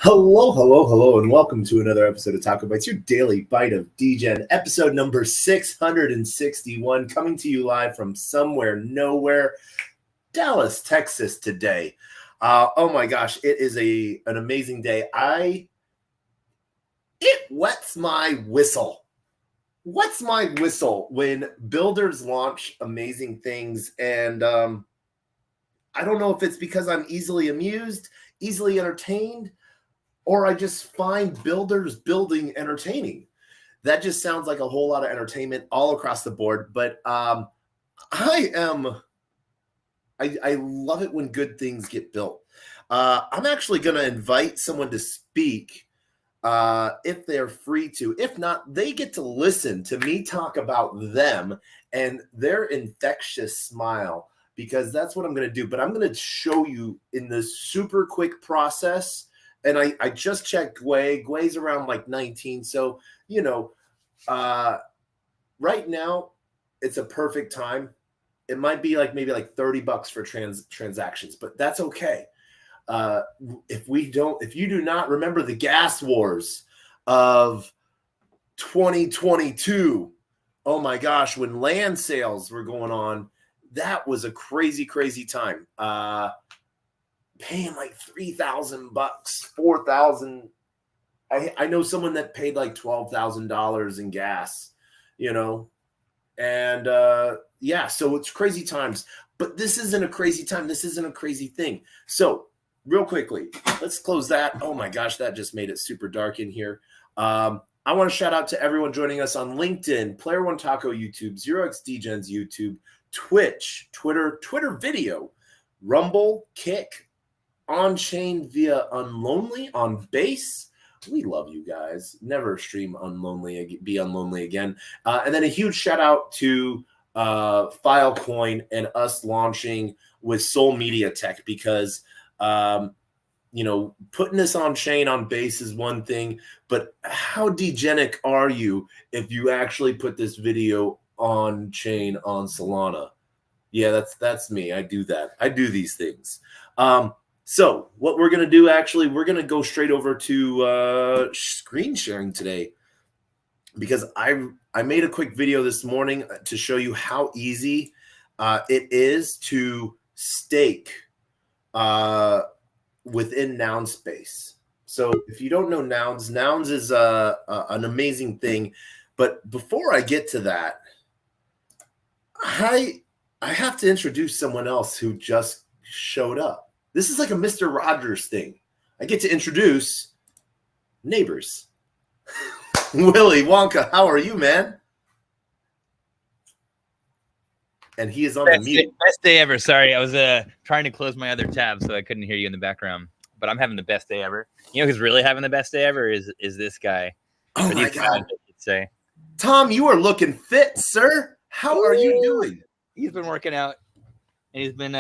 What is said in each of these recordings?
Hello, hello, hello, and welcome to another episode of TacoBytes, your daily bite of Degen, episode number 661, coming to you live from somewhere, nowhere, Dallas, Texas today. Oh my gosh, it is an amazing day. It wets my whistle. What's my whistle when builders launch amazing things, and I don't know if it's because I'm easily amused, easily entertained, or I just find builders building entertaining. That just sounds like a whole lot of entertainment all across the board. But I love it when good things get built. I'm actually going to invite someone to speak if they're free to. If not, they get to listen to me talk about them and their infectious smile, because that's what I'm going to do. But I'm going to show you in this super quick process. And I just checked Gwei. Gwei's around like 19. So, right now it's a perfect time. It might be like maybe like $30 for transactions, but that's okay. If you do not remember the gas wars of 2022, oh my gosh, when land sales were going on, that was a crazy, crazy time. Paying like $3,000, $4,000. I know someone that paid like $12,000 in gas, and so it's crazy times. But this isn't a crazy time. This isn't a crazy thing. So real quickly, let's close that. Oh my gosh, that just made it super dark in here. I want to shout out to everyone joining us on LinkedIn, Player One Taco YouTube, 0xDegens YouTube, Twitch, Twitter video, Rumble, Kick, On Chain via Unlonely, on Base. We love you guys. Never stream be unlonely again. And then a huge shout out to Filecoin and us launching with Soul Media Tech, because putting this on chain on Base is one thing, but how degenic are you if you actually put this video on chain on Solana? Yeah, that's me. I do that. I do these things. So what we're going to do, actually, we're going to go straight over to screen sharing today, because I made a quick video this morning to show you how easy it is to stake within Noun space. So if you don't know Nouns is an amazing thing. But before I get to that, I have to introduce someone else who just showed up. This is like a Mr. Rogers thing. I get to introduce neighbors. Willy Wonka, how are you, man? And he is on the mute. Best day ever. Sorry, I was trying to close my other tab, so I couldn't hear you in the background. But I'm having the best day ever. You know who's really having the best day ever is this guy. Oh my God. Say, Tom, you are looking fit, sir. How are you doing? He's been working out. And he's been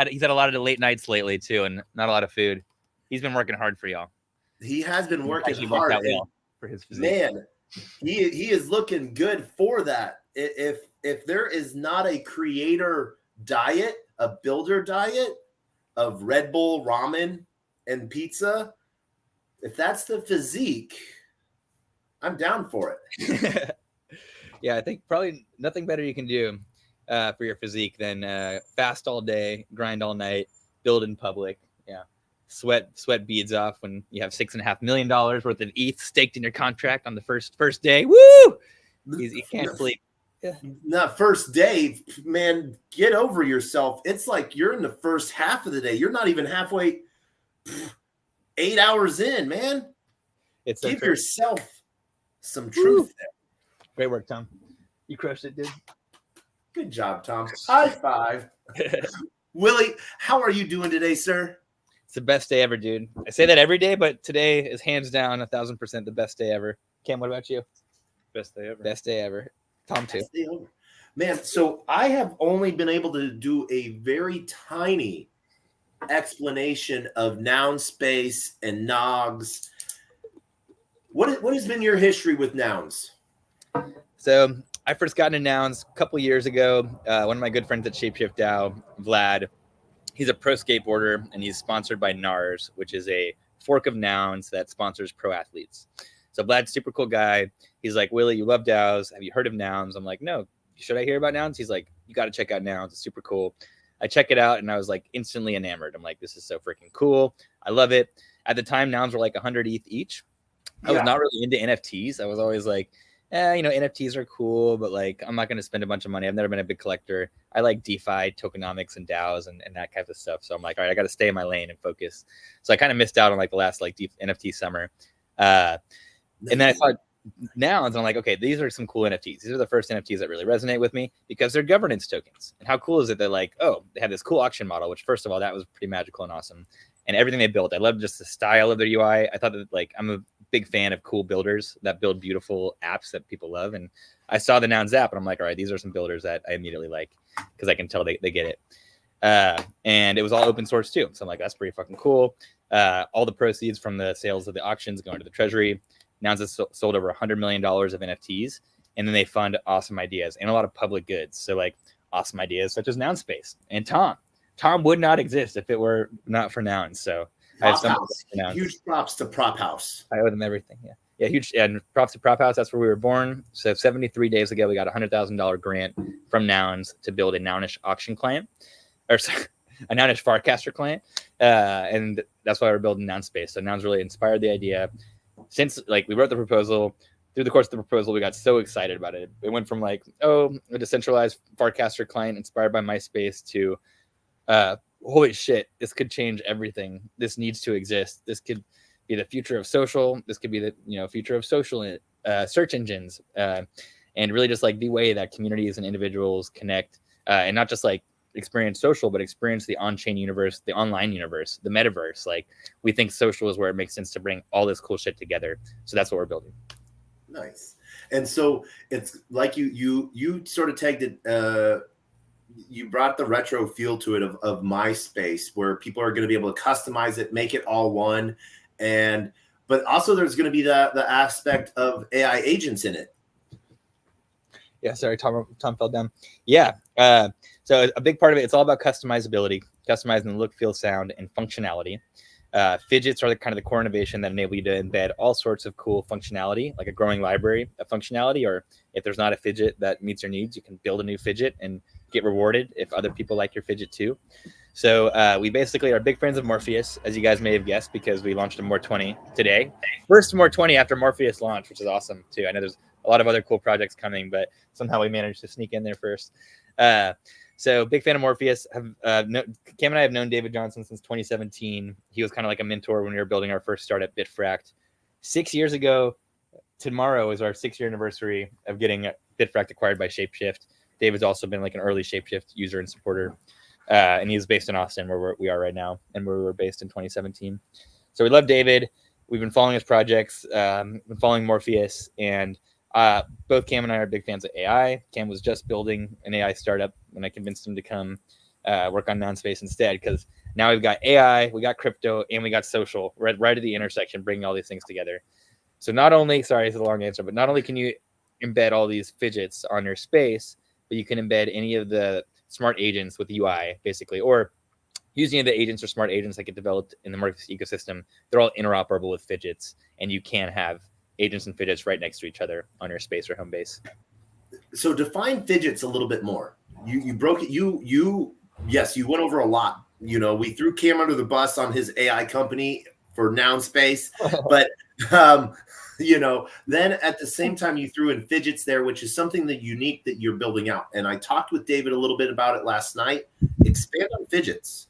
he's had a lot of late nights lately too, and not a lot of food. He's been working hard for y'all. He has been working hard for his physique. Man, he is looking good for that. If there is not a creator diet, a builder diet of Red Bull, ramen, and pizza, if that's the physique, I'm down for it. Yeah, I think probably nothing better you can do for your physique than fast all day, grind all night, build in public. Yeah, sweat beads off when you have $6.5 million worth of ETH staked in your contract on the first day. Woo! You can't sleep. Yeah. Not first day, man. Get over yourself. It's like you're in the first half of the day. You're not even halfway. 8 hours in, man. Give yourself some truth there. Great work, Tom. You crushed it, dude. Good job, Tom. High five. Willie, how are you doing today, sir? It's the best day ever, dude. I say that every day, but today is hands down 1,000% the best day ever. Cam, what about you? Best day ever. Best day ever. Tom, too. Man, so I have only been able to do a very tiny explanation of noun space and nogs. What has been your history with nouns? So I first got into nouns a couple years ago. One of my good friends at Shapeshift DAO, Vlad, he's a pro skateboarder, and he's sponsored by NARS, which is a fork of Nouns that sponsors pro athletes. So Vlad's super cool guy. He's like, Willie, you love DAOs. Have you heard of Nouns? I'm like, no. Should I hear about Nouns? He's like, you got to check out Nouns. It's super cool. I check it out and I was like instantly enamored. I'm like, this is so freaking cool. I love it. At the time, Nouns were like 100 ETH each. I was not really into NFTs. I was always like, NFTs are cool, but like, I'm not going to spend a bunch of money. I've never been a big collector. I like DeFi, tokenomics, and DAOs and that type of stuff. So I'm like, all right, I got to stay in my lane and focus. So I kind of missed out on like the last like deep NFT summer. And then I thought Nouns, and I'm like, okay, these are some cool NFTs. These are the first NFTs that really resonate with me because they're governance tokens. And how cool is it that like, oh, they have this cool auction model, which first of all, that was pretty magical and awesome. And everything they built, I love just the style of their UI. I thought that like, I'm a big fan of cool builders that build beautiful apps that people love. And I saw the Nouns app and I'm like, all right, these are some builders that I immediately like because I can tell they get it. And it was all open source too. So I'm like, that's pretty fucking cool. All the proceeds from the sales of the auctions going to the treasury. Nouns has sold over $100 million of NFTs. And then they fund awesome ideas and a lot of public goods. So like awesome ideas such as Noun Space and Tom. Tom would not exist if it were not for Nouns. So I have some huge props to Prop House. I owe them everything. Yeah, huge. And props to Prop House. That's where we were born. So 73 days ago, we got a $100,000 grant from Nouns to build a Nounish auction client, or sorry, a Nounish Farcaster client. And that's why we're building Noun Space. So Nouns really inspired the idea. Since like we wrote the proposal, through the course of the proposal, we got so excited about it. It went from like, oh, a decentralized Farcaster client inspired by MySpace to holy shit, this could change everything. This needs to exist. This could be the future of social. This could be the future of social search engines, and really just like the way that communities and individuals connect, and not just like experience social, but experience the on-chain universe, the online universe, the metaverse. Like we think social is where it makes sense to bring all this cool shit together. So that's what we're building. Nice. And so it's like you sort of tagged it. You brought the retro feel to it of MySpace, where people are going to be able to customize it, make it all one. But also there's going to be the aspect of AI agents in it. Yeah, sorry, Tom fell down. Yeah, so a big part of it, it's all about customizability, customizing the look, feel, sound, and functionality. Fidgets are the kind of the core innovation that enable you to embed all sorts of cool functionality, like a growing library of functionality, or if there's not a fidget that meets your needs, you can build a new fidget and get rewarded if other people like your fidget too. So we basically are big fans of Morpheus, as you guys may have guessed, because we launched a More 20 today. First More 20 after Morpheus launch, which is awesome too. I know there's a lot of other cool projects coming, but somehow we managed to sneak in there first. So big fan of Morpheus. Cam and I have known David Johnson since 2017. He was kind of like a mentor when we were building our first startup, Bitfract. 6 years ago, tomorrow is our 6-year anniversary of getting Bitfract acquired by Shapeshift. David's also been like an early Shapeshift user and supporter. And he's based in Austin, where we are right now, and where we were based in 2017. So we love David. We've been following his projects, been following Morpheus, and both Cam and I are big fans of AI. Cam was just building an AI startup when I convinced him to come work on Noun Space instead, because now we've got AI, we got crypto, and we got social right at the intersection, bringing all these things together. So not only, sorry, it's a long answer, but not only can you embed all these fidgets on your space, but you can embed any of the smart agents with UI, basically, or using any of the agents or smart agents that get developed in the Morpheus ecosystem. They're all interoperable with fidgets, and you can have agents and fidgets right next to each other on your space or home base. So define fidgets a little bit more. You broke it. Yes, you went over a lot. We threw Cam under the bus on his AI company for Noun Space, but then at the same time you threw in fidgets there, which is something that unique that you're building out. And I talked with David a little bit about it last night. Expand on fidgets.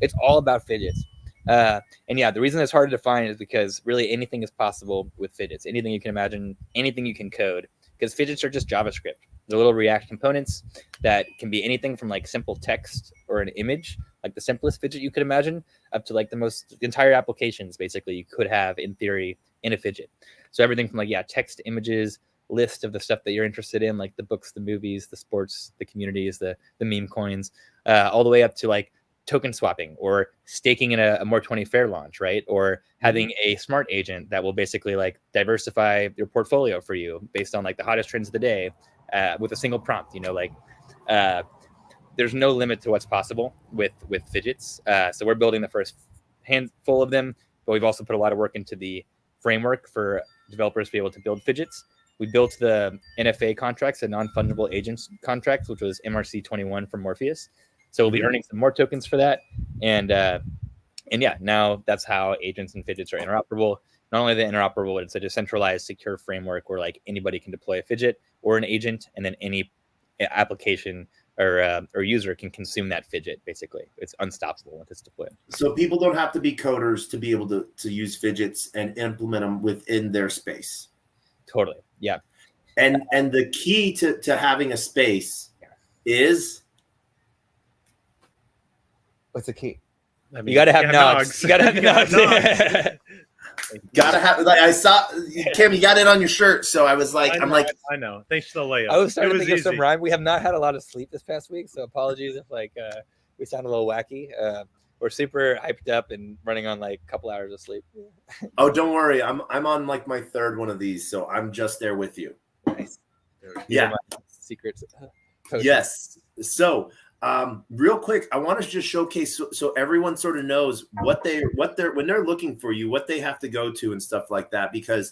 It's all about fidgets. And yeah, the reason it's hard to define is because really anything is possible with fidgets. Anything you can imagine, anything you can code, because fidgets are just JavaScript. They're little React components that can be anything from like simple text or an image, like the simplest fidget you could imagine, up to like the entire applications basically you could have in theory in a fidget. So everything from like, text to images, list of the stuff that you're interested in, like the books, the movies, the sports, the communities, the meme coins, all the way up to like token swapping or staking in a More 20 fair launch, right? Or having a smart agent that will basically like diversify your portfolio for you based on like the hottest trends of the day with a single prompt, there's no limit to what's possible with fidgets. So we're building the first handful of them, but we've also put a lot of work into the framework for developers to be able to build fidgets. We built the NFA contracts, the non-fungible agents contracts, which was MRC 21 from Morpheus. So we'll be earning some more tokens for that. And yeah, now that's how agents and fidgets are interoperable. Not only are they interoperable, but it's a decentralized, secure framework where like anybody can deploy a fidget or an agent, and then any application or user can consume that fidget. Basically, it's unstoppable once it's deployed. So people don't have to be coders to be able to use fidgets and implement them within their space. Totally, yeah. And the key to having a space is, what's the key? I mean, You got to have nogs. You got to have nogs. Gotta have, like I saw Cam, you got it on your shirt, so I was like, I know. Thanks for the layup. I was starting to think of easy. some rhyme. We have not had a lot of sleep this past week, so apologies if like we sound a little wacky. We're super hyped up and running on like a couple hours of sleep. oh, don't worry, I'm on like my third one of these, so I'm just there with you. Nice. Yeah. Secrets. Yes. So real quick, I want to just showcase so everyone sort of knows what they're when they're looking for you, what they have to go to and stuff like that, because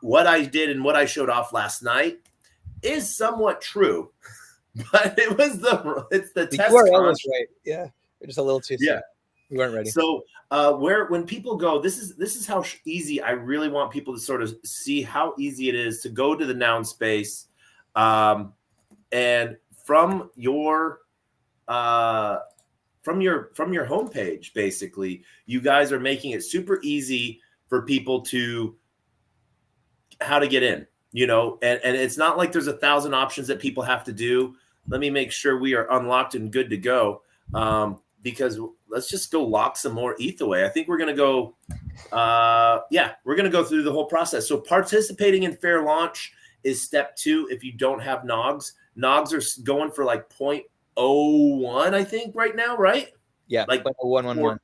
what I did and what I showed off last night is somewhat true, but it's the test URL was right. Yeah, we're just a little too soon. Yeah, we weren't ready. So when people go, this is how easy I really want people to sort of see how easy it is to go to the Noun space, and from your homepage, basically, you guys are making it super easy for people to how to get in, and it's not like there's 1,000 options that people have to do. Let me make sure we are unlocked and good to go, because let's just go lock some more ETH away. I think we're going to go, we're going to go through the whole process. So participating in fair launch is step 2. If you don't have nogs are going for like 0.01, I think right now, right? Yeah, like 111.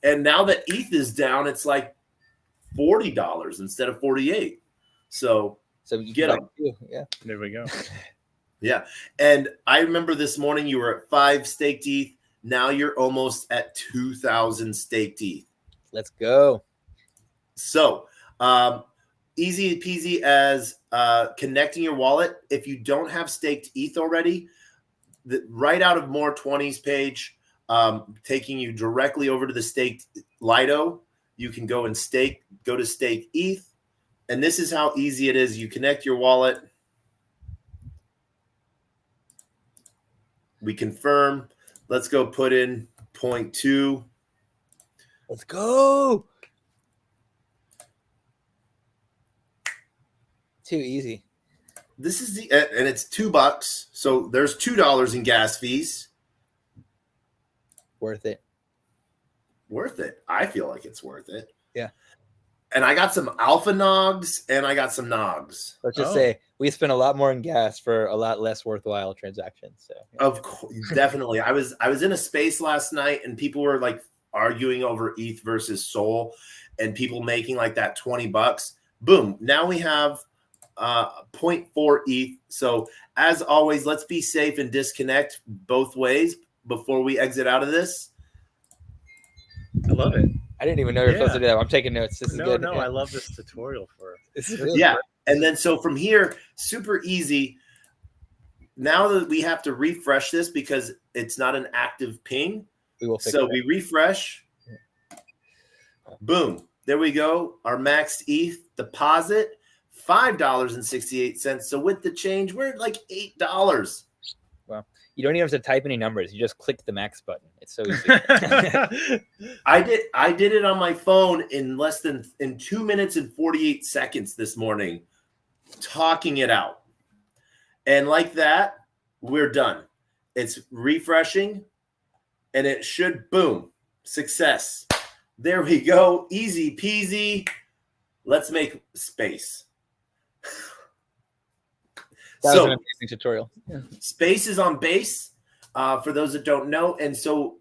And now that ETH is down, it's like $40 instead of 48. So you get them. Yeah, there we go. Yeah, and I remember this morning you were at 5 staked ETH. Now you're almost at 2,000 staked ETH. Let's go. So easy peasy as connecting your wallet. If you don't have staked ETH already, right out of More 20's page, taking you directly over to the staked Lido, you can go and go to stake ETH. And this is how easy it is. You connect your wallet. We confirm. Let's go put in 0.2. Let's go. Too easy. This is and it's $2. So there's $2 in gas fees. Worth it. Worth it. I feel like it's worth it. Yeah. And I got some alpha nogs and I got some nogs. Let's just say we spent a lot more in gas for a lot less worthwhile transactions. So yeah. Of course, definitely. I was in a space last night and people were like arguing over ETH versus Sol, and people making like that $20. Boom. Now we have 0.4 ETH. So as always, let's be safe and disconnect both ways before we exit out of this. I love it. I didn't even know you were supposed to do that. I'm taking notes. This is good. No, I love this tutorial for this is yeah. And then so from here, super easy. Now that we have to refresh this because it's not an active ping. We refresh. Boom. There we go. Our max ETH deposit, $5.68. So with the change, we're at like $8. Wow. You don't even have to type any numbers. You just click the max button. It's so easy. I did it on my phone in 2 minutes and 48 seconds this morning, talking it out. And like that, we're done. It's refreshing and it should, boom, success. There we go. Easy peasy. Let's make space. That was an amazing tutorial. Yeah. Space is on base, for those that don't know. And so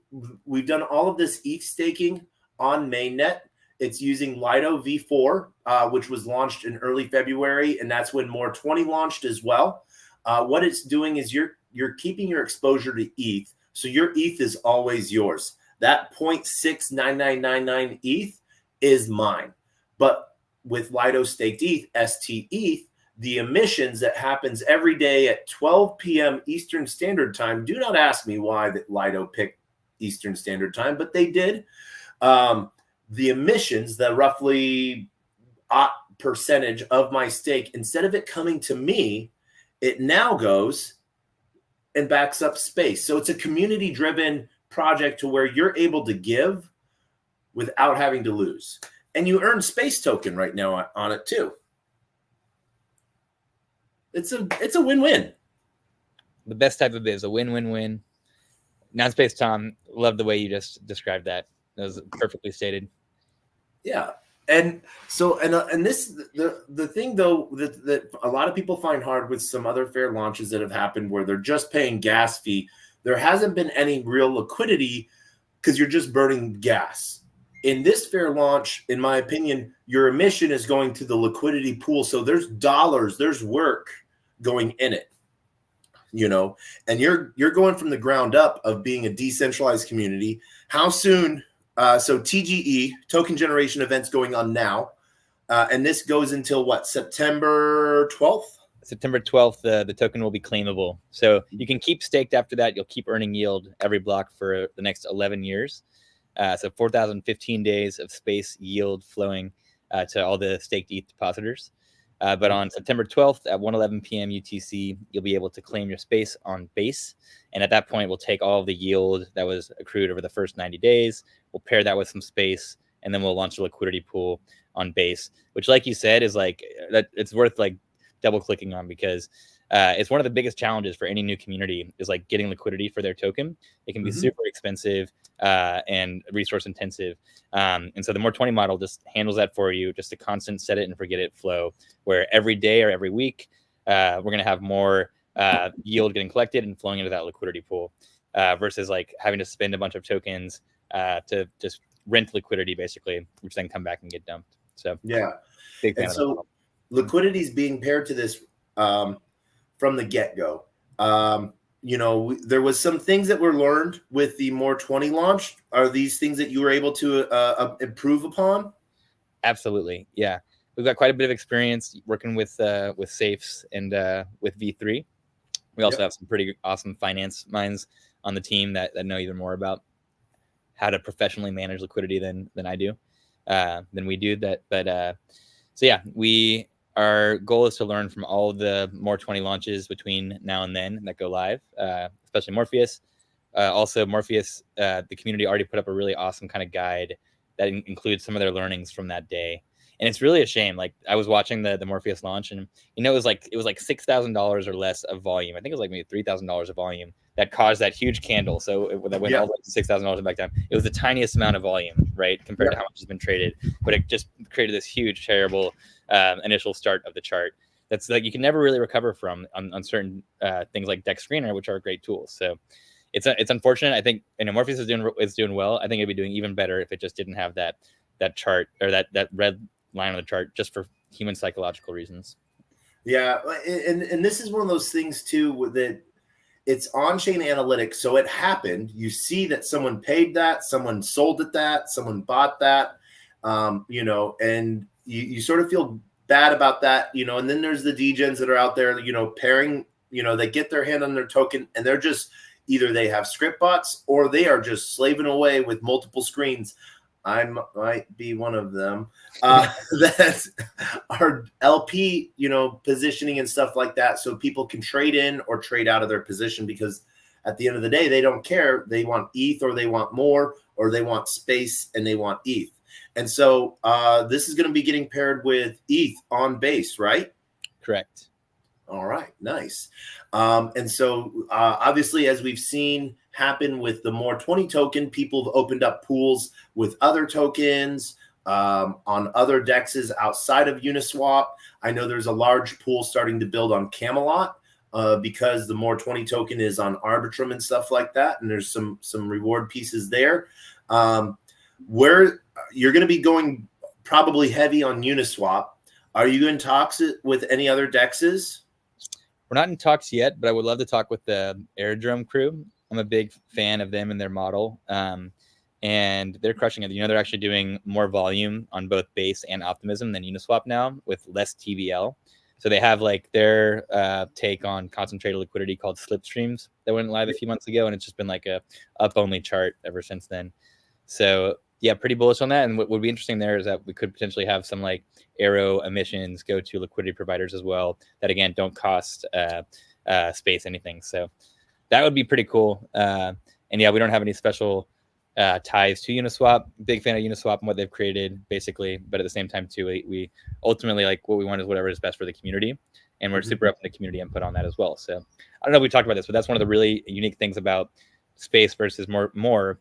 we've done all of this ETH staking on mainnet. It's using Lido v4, which was launched in early February, and that's when More 20 launched as well. What it's doing is you're keeping your exposure to ETH, so your ETH is always yours. That 0.69999 ETH is mine. But with Lido staked ETH, stETH, the emissions that happens every day at 12 p.m. Eastern Standard Time. Do not ask me why that Lido picked Eastern Standard Time, but they did. The emissions, the roughly percentage of my stake, instead of it coming to me, it now goes and backs up space. So it's a community-driven project to where you're able to give without having to lose. And you earn space token right now on it too. It's a win-win. The best type of biz, a win-win-win. Non-space Tom, love the way you just described that. That was perfectly stated. Yeah. And so, and this, the thing though, that a lot of people find hard with some other fair launches that have happened where they're just paying gas fee, there hasn't been any real liquidity because you're just burning gas. In this fair launch, in my opinion, your emission is going to the liquidity pool. So there's dollars, there's work going in it, you know, and you're going from the ground up of being a decentralized community. How soon? So TGE, token generation events going on now. And this goes until what, September 12th? September 12th, the token will be claimable. So you can keep staked after that. You'll keep earning yield every block for the next 11 years. So 4,015 days of space yield flowing to all the staked ETH depositors. But on September 12th at 1:11 p.m. UTC, you'll be able to claim your space on base. And at that point, we'll take all of the yield that was accrued over the first 90 days. We'll pair that with some space, and then we'll launch a liquidity pool on base, which, like you said, is like that. It's worth like double clicking on because it's one of the biggest challenges for any new community is like getting liquidity for their token. It can be super expensive and resource intensive. And so the More 20 model just handles that for you, just a constant set it and forget it flow where every day or every week, we're going to have more yield getting collected and flowing into that liquidity pool versus like having to spend a bunch of tokens to just rent liquidity basically, which then come back and get dumped. So yeah. Big fan And of so liquidity is being paired to this from the get-go. You know, there was some things that were learned with the More 20 launch. Are these things that you were able to improve upon? Absolutely. Yeah. We've got quite a bit of experience working with safes and with V3. We also have some pretty awesome finance minds on the team that know even more about how to professionally manage liquidity than I do, than we do that. But so yeah, our goal is to learn from all of the More 20 launches between now and then that go live, especially Morpheus. Also, Morpheus, the community already put up a really awesome kind of guide that includes some of their learnings from that day. And it's really a shame. Like I was watching the Morpheus launch, and you know it was like $6,000 or less of volume. I think it was like maybe $3,000 of volume that caused that huge candle. So that went all the way to $6,000 back down. It was the tiniest amount of volume, right, compared to how much has been traded. But it just created this huge, terrible initial start of the chart. That's like you can never really recover from on certain things like Dex Screener, which are great tools. So it's unfortunate. I think Morpheus is doing well. I think it'd be doing even better if it just didn't have that chart or that red line on the chart just for human psychological reasons. Yeah, and this is one of those things too that it's on-chain analytics. So it happened. You see that someone paid that, someone sold it that, someone bought that, you know, and you sort of feel bad about that, you know. And then there's the degens that are out there, you know, pairing, you know, they get their hand on their token and they're just either they have script bots or they are just slaving away with multiple screens. I might be one of them that are LP, you know, positioning and stuff like that. So people can trade in or trade out of their position because at the end of the day, they don't care. They want ETH or they want more or they want space and they want ETH. And so this is going to be getting paired with ETH on base, right? Correct. All right, nice. And so obviously, as we've seen happen with the More 20 token, people have opened up pools with other tokens on other dexes outside of Uniswap. I know there's a large pool starting to build on Camelot because the More 20 token is on Arbitrum and stuff like that. And there's some reward pieces there. Where you're going to be going probably heavy on Uniswap. Are you in talks with any other dexes? We're not in talks yet, but I would love to talk with the Airdrome crew. I'm a big fan of them and their model. and they're crushing it. They're actually doing more volume on both base and optimism than Uniswap now with less TVL. So they have like their take on concentrated liquidity called slipstreams that went live a few months ago, and it's just been like a up only chart ever since then. So yeah, pretty bullish on that. And what would be interesting there is that we could potentially have some like arrow emissions go to liquidity providers as well that again don't cost space anything. So that would be pretty cool. And yeah, we don't have any special ties to Uniswap. Big fan of Uniswap and what they've created, basically. But at the same time, too, we ultimately like what we want is whatever is best for the community, and we're super open to community input on that as well. So I don't know if we talked about this, but that's one of the really unique things about Space versus more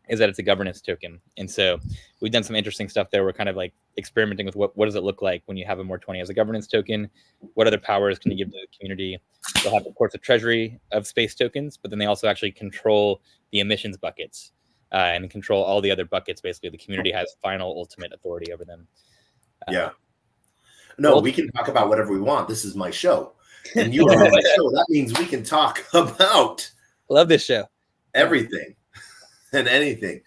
is that it's a governance token. And so we've done some interesting stuff there. We're kind of like experimenting with what does it look like when you have a more 20 as a governance token? What other powers can you give to the community? They'll have, of course, a treasury of space tokens, but then they also actually control the emissions buckets and control all the other buckets. Basically, the community has final ultimate authority over them. Yeah. No, we can talk about whatever we want. This is my show. And you are on my show. That means we can talk about love this show. Everything and anything.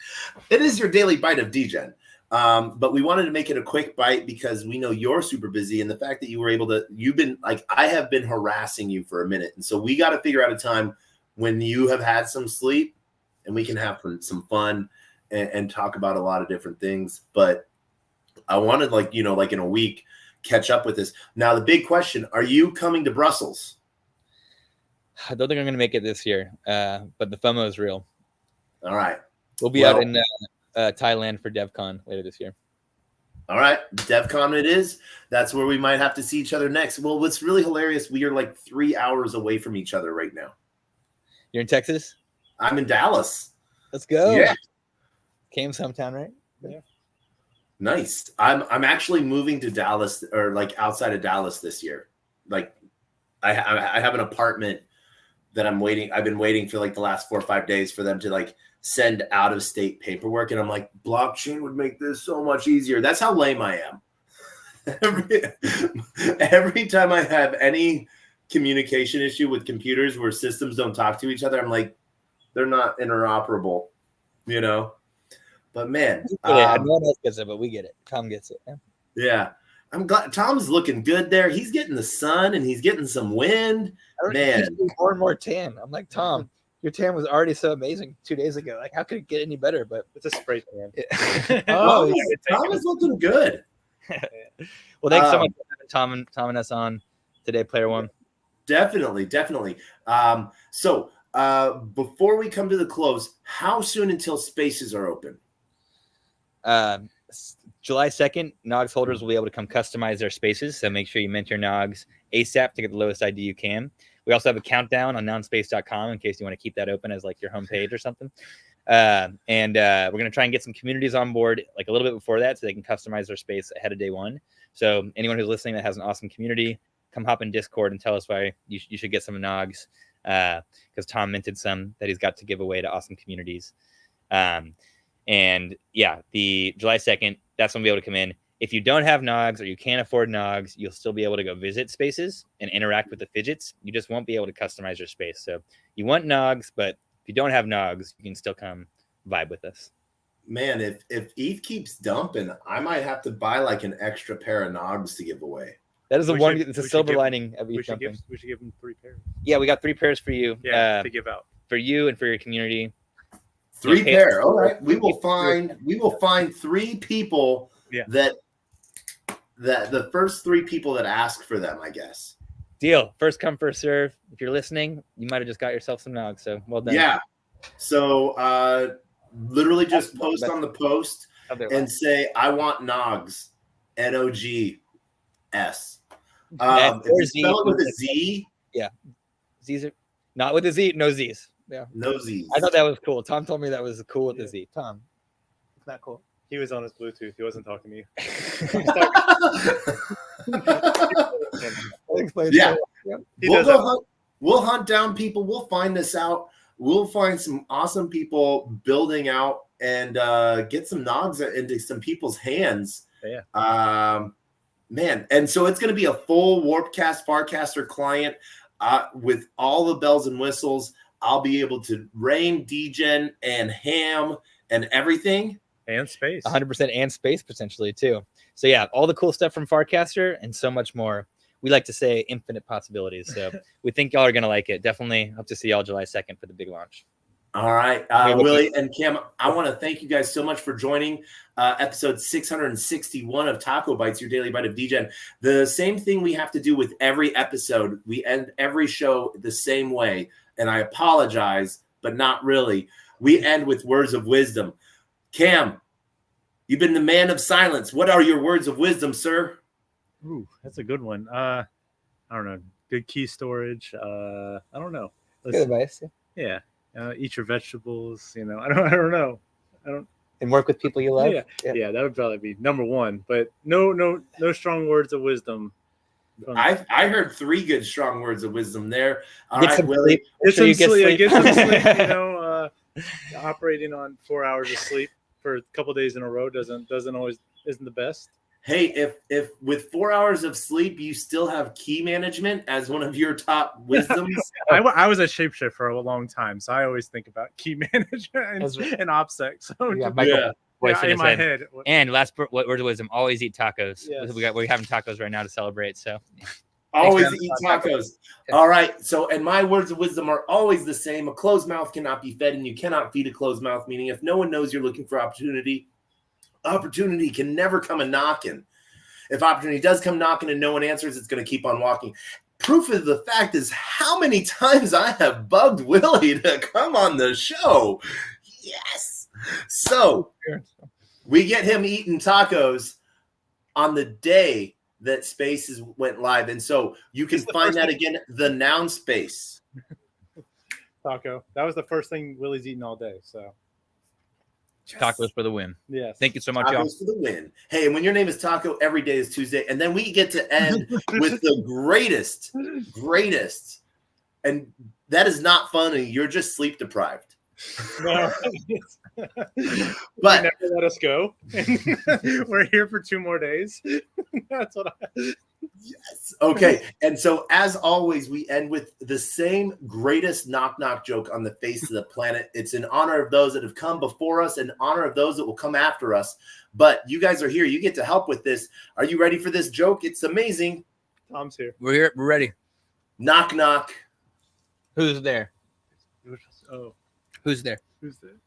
It is your daily bite of Degen. But we wanted to make it a quick bite because we know you're super busy, and the fact that you were able to, you've been like, I have been harassing you for a minute. And so we got to figure out a time when you have had some sleep and we can have some fun and talk about a lot of different things. But I wanted like in a week, catch up with this. Now, the big question, are you coming to Brussels? I don't think I'm going to make it this year, but the FOMO is real. All right. We'll be out in Thailand for DevCon later this year. All right. DevCon it is. That's where we might have to see each other next. Well, what's really hilarious, we are like 3 hours away from each other right now. You're in Texas? I'm in Dallas. Let's go. Yeah. Cam's hometown, right? Yeah. Nice. I'm actually moving to Dallas, or like outside of Dallas this year. Like I have an apartment that I'm waiting. I've been waiting for like the last 4 or 5 days for them to like send out of state paperwork. And I'm like, blockchain would make this so much easier. That's how lame I am. Every time I have any communication issue with computers where systems don't talk to each other, I'm like, they're not interoperable, But man, no one else gets it, but we get it. Tom gets it. Yeah. I'm glad Tom's looking good there. He's getting the sun and he's getting some wind. Man, more and more tan. I'm like, Tom, your tan was already so amazing 2 days ago. Like, how could it get any better? But it's a spray tan. Tom is looking good. Well, thanks so much for having Tom and us on today, Player One. Definitely. So before we come to the close, how soon until spaces are open? July 2nd, Nogs holders will be able to come customize their spaces. So make sure you mint your Nogs ASAP to get the lowest ID you can. We also have a countdown on nounspace.com in case you want to keep that open as like your homepage or something. And we're going to try and get some communities on board like a little bit before that so they can customize their space ahead of day one. So anyone who's listening that has an awesome community, come hop in Discord and tell us why you should get some Nogs because Tom minted some that he's got to give away to awesome communities. And yeah, the July 2nd, that's when we'll be able to come in. If you don't have Nogs or you can't afford Nogs, you'll still be able to go visit spaces and interact with the fidgets. You just won't be able to customize your space. So you want Nogs, but if you don't have Nogs, you can still come vibe with us. Man, if ETH keeps dumping, I might have to buy like an extra pair of Nogs to give away. That is it's a silver lining of ETH dumping. We should give them 3 pairs. Yeah, we got 3 pairs for you. Yeah, to give out. For you and for your community. 3 pair. All right. We will find 3 people that the first 3 people that ask for them, I guess. Deal. First come, first serve. If you're listening, you might have just got yourself some Nogs. So well done. Yeah. So literally just post on the post and say, I want Nogs. NOGS. If you spell it with a Z. Yeah. Z's are not with a Z, no Z's. Yeah. No Z's. I thought that was cool. Tom told me that was cool with the Z. Tom, it's not cool. He was on his Bluetooth. He wasn't talking to you. Yeah. We'll hunt down people. We'll find this out. We'll find some awesome people building out and get some Nogs into some people's hands. Yeah. Man. And so it's going to be a full Warpcast Farcaster client with all the bells and whistles. I'll be able to rain Degen and ham and everything. And space. 100% and space potentially too. So yeah, all the cool stuff from Farcaster and so much more. We like to say infinite possibilities. So we think y'all are going to like it. Definitely hope to see y'all July 2nd for the big launch. All right. Willie and Cam, I want to thank you guys so much for joining episode 661 of TacoBytes, your daily bite of Degen. The same thing we have to do with every episode. We end every show the same way. And I apologize, but not really. We end with words of wisdom. Cam, you've been the man of silence. What are your words of wisdom, sir? Ooh, that's a good one. I don't know. Good key storage. I don't know. Good advice. Yeah. Eat your vegetables. I don't know. And work with people you love. Yeah, that would probably be number one. But no strong words of wisdom. I heard 3 good strong words of wisdom there. All Get right, some Willie. sleep. Get some sleep. Get some sleep. Operating on 4 hours of sleep for a couple days in a row isn't the best. Hey, if with 4 hours of sleep you still have key management as one of your top wisdoms, I was a shapeshift for a long time, so I always think about key management and OPSEC. So in my head. And last word of wisdom: always eat tacos. Yes. We're having tacos right now to celebrate. So always eat tacos. All right. So, and my words of wisdom are always the same. A closed mouth cannot be fed, and you cannot feed a closed mouth. Meaning, if no one knows you're looking for opportunity can never come a knocking. If opportunity does come knocking and no one answers, it's going to keep on walking. Proof of the fact is how many times I have bugged Willie to come on the show. Yes. So we get him eating tacos on the day that Spaces went live. And so you can find that again, the Noun Space. Taco. That was the first thing Willie's eaten all day. So tacos for the win. Yes. Thank you so much, y'all. Tacos for the win. Hey, and when your name is Taco, every day is Tuesday. And then we get to end with the greatest. And that is not funny. You're just sleep deprived. No. But never let us go. We're here for 2 more days. That's what yes. Okay. And so as always, we end with the same greatest knock joke on the face of the planet. It's in honor of those that have come before us, in honor of those that will come after us. But you guys are here. You get to help with this. Are you ready for this joke? It's amazing. Tom's here. We're here. We're ready. Knock. Who's there? Oh, Who's there? who's there?